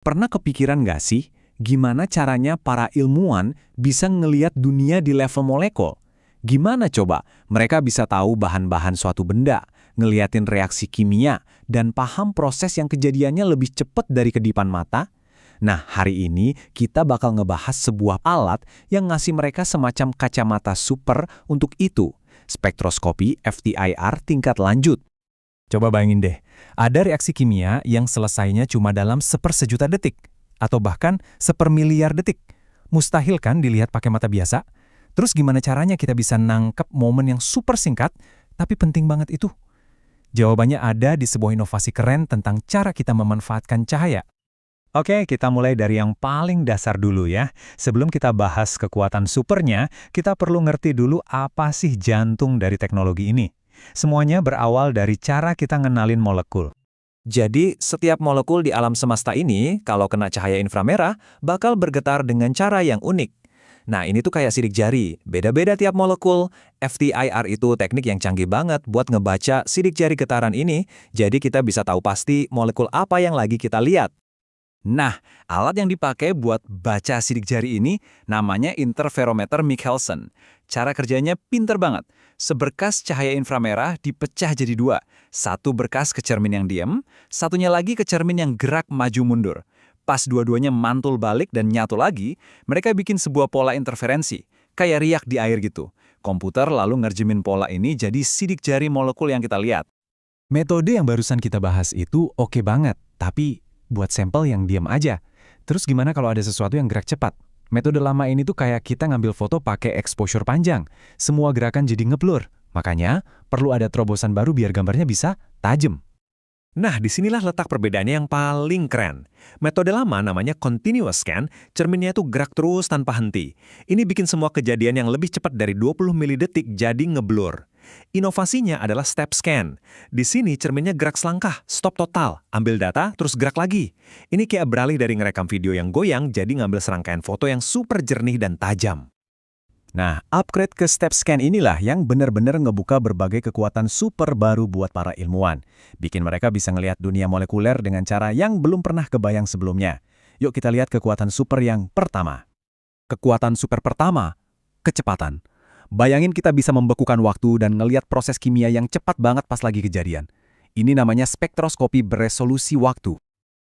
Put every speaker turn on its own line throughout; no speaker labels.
Pernah kepikiran nggak sih, gimana caranya para ilmuwan bisa ngelihat dunia di level molekul? Gimana coba mereka bisa tahu bahan-bahan suatu benda, ngeliatin reaksi kimia, dan paham proses yang kejadiannya lebih cepat dari kedipan mata? Nah, hari ini kita bakal ngebahas sebuah alat yang ngasih mereka semacam kacamata super untuk itu, spektroskopi FTIR tingkat lanjut.
Coba bayangin deh, ada reaksi kimia yang selesainya cuma dalam sepersejuta detik, atau bahkan sepermiliar detik. Mustahil kan dilihat pakai mata biasa? Terus gimana caranya kita bisa nangkep momen yang super singkat, tapi penting banget itu? Jawabannya ada di sebuah inovasi keren tentang cara kita memanfaatkan cahaya.
Oke, kita mulai dari yang paling dasar dulu ya. Sebelum kita bahas kekuatan supernya, kita perlu ngerti dulu apa sih jantung dari teknologi ini. Semuanya berawal dari cara kita ngenalin molekul. Jadi, setiap molekul di alam semesta ini, kalau kena cahaya inframerah, bakal bergetar dengan cara yang unik. Nah, ini tuh kayak sidik jari, beda-beda tiap molekul. FTIR itu teknik yang canggih banget buat ngebaca sidik jari getaran ini, jadi kita bisa tahu pasti molekul apa yang lagi kita lihat. Nah, alat yang dipakai buat baca sidik jari ini namanya interferometer Michelson. Cara kerjanya pinter banget. Seberkas cahaya inframerah dipecah jadi dua. Satu berkas ke cermin yang diam, satunya lagi ke cermin yang gerak maju mundur. Pas dua-duanya mantul balik dan nyatu lagi, mereka bikin sebuah pola interferensi, kayak riak di air gitu. Komputer lalu ngerjemin pola ini jadi sidik jari molekul yang kita lihat.
Metode yang barusan kita bahas itu oke banget, tapi buat sampel yang diam aja. Terus gimana kalau ada sesuatu yang gerak cepat? Metode lama ini tuh kayak kita ngambil foto pakai exposure panjang. Semua gerakan jadi ngeblur. Makanya, perlu ada terobosan baru biar gambarnya bisa tajam.
Nah, disinilah letak perbedaannya yang paling keren. Metode lama namanya continuous scan, cerminnya itu gerak terus tanpa henti. Ini bikin semua kejadian yang lebih cepat dari 20 milidetik jadi ngeblur. Inovasinya adalah step scan. Di sini cerminnya gerak selangkah, stop total, ambil data, terus gerak lagi. Ini kayak beralih dari ngerekam video yang goyang, jadi ngambil serangkaian foto yang super jernih dan tajam. Nah, upgrade ke step scan inilah yang benar-benar ngebuka berbagai kekuatan super baru buat para ilmuwan. Bikin mereka bisa ngelihat dunia molekuler dengan cara yang belum pernah kebayang sebelumnya. Yuk kita lihat kekuatan super yang pertama. Kekuatan super pertama, kecepatan. Bayangin kita bisa membekukan waktu dan ngelihat proses kimia yang cepat banget pas lagi kejadian. Ini namanya spektroskopi beresolusi waktu.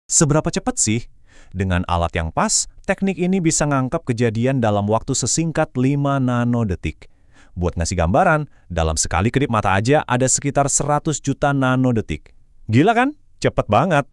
Seberapa cepat sih? Dengan alat yang pas, teknik ini bisa ngangkep kejadian dalam waktu sesingkat 5 nanodetik. Buat ngasih gambaran, dalam sekali kedip mata aja ada sekitar 100 juta nanodetik. Gila kan? Cepet banget.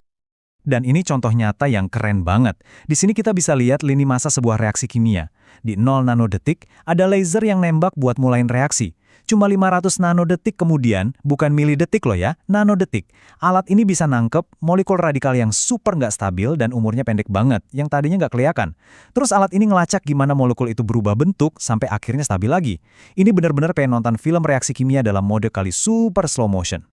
Dan ini contoh nyata yang keren banget. Di sini kita bisa lihat lini masa sebuah reaksi kimia. Di 0 nanodetik, ada laser yang nembak buat mulain reaksi. Cuma 500 nanodetik kemudian, bukan milidetik loh ya, nanodetik. Alat ini bisa nangkep molekul radikal yang super nggak stabil dan umurnya pendek banget, yang tadinya nggak kelihatan. Terus alat ini ngelacak gimana molekul itu berubah bentuk sampai akhirnya stabil lagi. Ini benar-benar kayak nonton film reaksi kimia dalam mode kali super slow motion.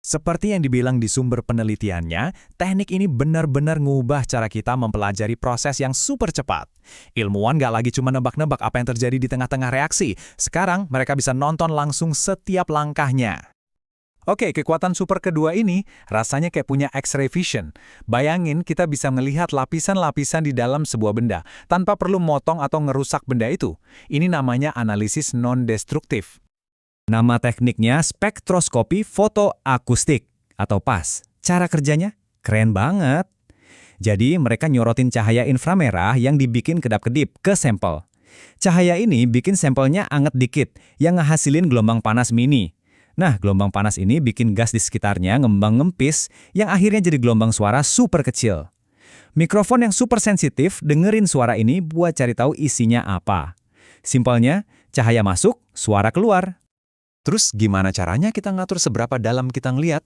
Seperti yang dibilang di sumber penelitiannya, teknik ini benar-benar ngubah cara kita mempelajari proses yang super cepat. Ilmuwan nggak lagi cuma nebak-nebak apa yang terjadi di tengah-tengah reaksi. Sekarang mereka bisa nonton langsung setiap langkahnya. Oke, kekuatan super kedua ini rasanya kayak punya X-ray vision. Bayangin kita bisa melihat lapisan-lapisan di dalam sebuah benda, tanpa perlu motong atau ngerusak benda itu. Ini namanya analisis non-destruktif. Nama tekniknya spektroskopi fotoakustik atau PAS. Cara kerjanya keren banget. Jadi mereka nyorotin cahaya inframerah yang dibikin kedap-kedip ke sampel. Cahaya ini bikin sampelnya anget dikit yang ngehasilin gelombang panas mini. Nah, gelombang panas ini bikin gas di sekitarnya ngembang ngempis yang akhirnya jadi gelombang suara super kecil. Mikrofon yang super sensitif dengerin suara ini buat cari tahu isinya apa. Simpelnya, cahaya masuk, suara keluar. Terus gimana caranya kita ngatur seberapa dalam kita ngeliat?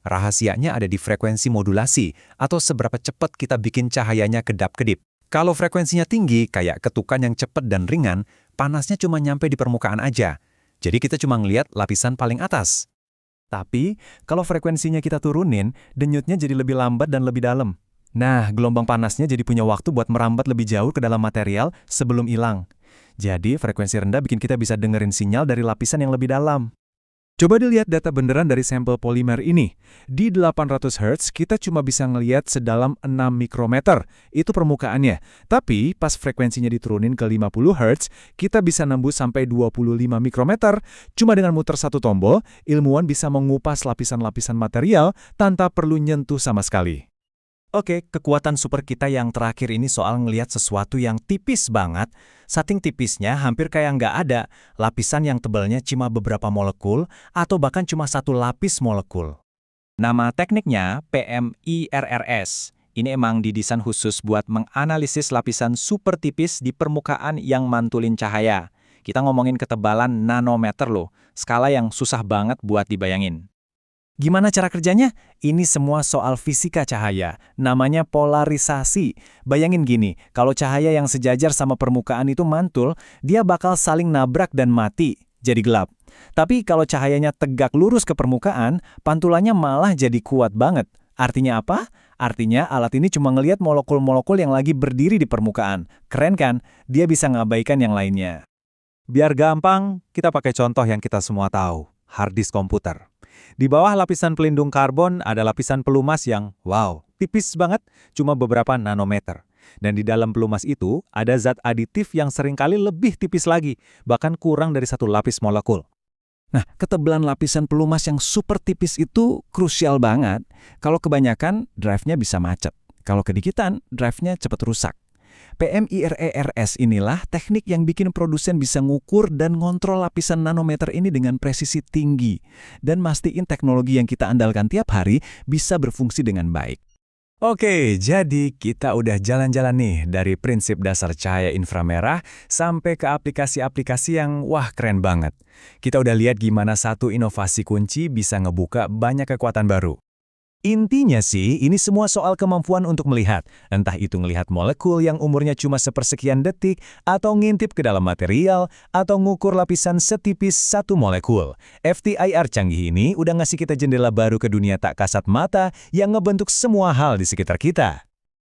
Rahasianya ada di frekuensi modulasi atau seberapa cepat kita bikin cahayanya kedap-kedip. Kalau frekuensinya tinggi, kayak ketukan yang cepat dan ringan, panasnya cuma nyampe di permukaan aja. Jadi kita cuma ngeliat lapisan paling atas. Tapi, kalau frekuensinya kita turunin, denyutnya jadi lebih lambat dan lebih dalam. Nah, gelombang panasnya jadi punya waktu buat merambat lebih jauh ke dalam material sebelum hilang. Jadi, frekuensi rendah bikin kita bisa dengerin sinyal dari lapisan yang lebih dalam.
Coba dilihat data beneran dari sampel polimer ini. Di 800 Hz, kita cuma bisa ngelihat sedalam 6 mikrometer. Itu permukaannya. Tapi, pas frekuensinya diturunin ke 50 Hz, kita bisa nembus sampai 25 mikrometer. Cuma dengan muter satu tombol, ilmuwan bisa mengupas lapisan-lapisan material tanpa perlu nyentuh sama sekali.
Oke, kekuatan super kita yang terakhir ini soal ngelihat sesuatu yang tipis banget. Saking tipisnya hampir kayak nggak ada. Lapisan yang tebalnya cuma beberapa molekul atau bahkan cuma satu lapis molekul. Nama tekniknya PMIRRS. Ini emang didesain khusus buat menganalisis lapisan super tipis di permukaan yang mantulin cahaya. Kita ngomongin ketebalan nanometer loh, skala yang susah banget buat dibayangin. Gimana cara kerjanya? Ini semua soal fisika cahaya, namanya polarisasi. Bayangin gini, kalau cahaya yang sejajar sama permukaan itu mantul, dia bakal saling nabrak dan mati, jadi gelap. Tapi kalau cahayanya tegak lurus ke permukaan, pantulannya malah jadi kuat banget. Artinya apa? Artinya alat ini cuma ngelihat molekul-molekul yang lagi berdiri di permukaan. Keren kan? Dia bisa ngabaikan yang lainnya.
Biar gampang, kita pakai contoh yang kita semua tahu, hard disk komputer. Di bawah lapisan pelindung karbon ada lapisan pelumas yang, wow, tipis banget, cuma beberapa nanometer. Dan di dalam pelumas itu ada zat aditif yang seringkali lebih tipis lagi, bahkan kurang dari satu lapis molekul.
Nah, ketebalan lapisan pelumas yang super tipis itu krusial banget. Kalau kebanyakan, drive-nya bisa macet. Kalau kedikitan, drive-nya cepat rusak. PMIRRS inilah teknik yang bikin produsen bisa ngukur dan ngontrol lapisan nanometer ini dengan presisi tinggi. Dan mastiin teknologi yang kita andalkan tiap hari bisa berfungsi dengan baik.
Oke, jadi kita udah jalan-jalan nih dari prinsip dasar cahaya inframerah sampai ke aplikasi-aplikasi yang wah keren banget. Kita udah lihat gimana satu inovasi kunci bisa ngebuka banyak kekuatan baru. Intinya sih, ini semua soal kemampuan untuk melihat. Entah itu ngelihat molekul yang umurnya cuma sepersekian detik, atau ngintip ke dalam material, atau ngukur lapisan setipis satu molekul. FTIR canggih ini udah ngasih kita jendela baru ke dunia tak kasat mata yang ngebentuk semua hal di sekitar kita.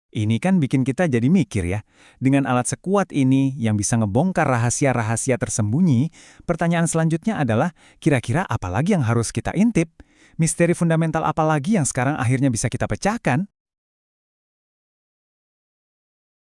Ini kan bikin kita jadi mikir ya. Dengan alat sekuat ini yang bisa ngebongkar rahasia-rahasia tersembunyi, pertanyaan selanjutnya adalah kira-kira apa lagi yang harus kita intip? Misteri fundamental apa lagi yang sekarang akhirnya bisa kita pecahkan?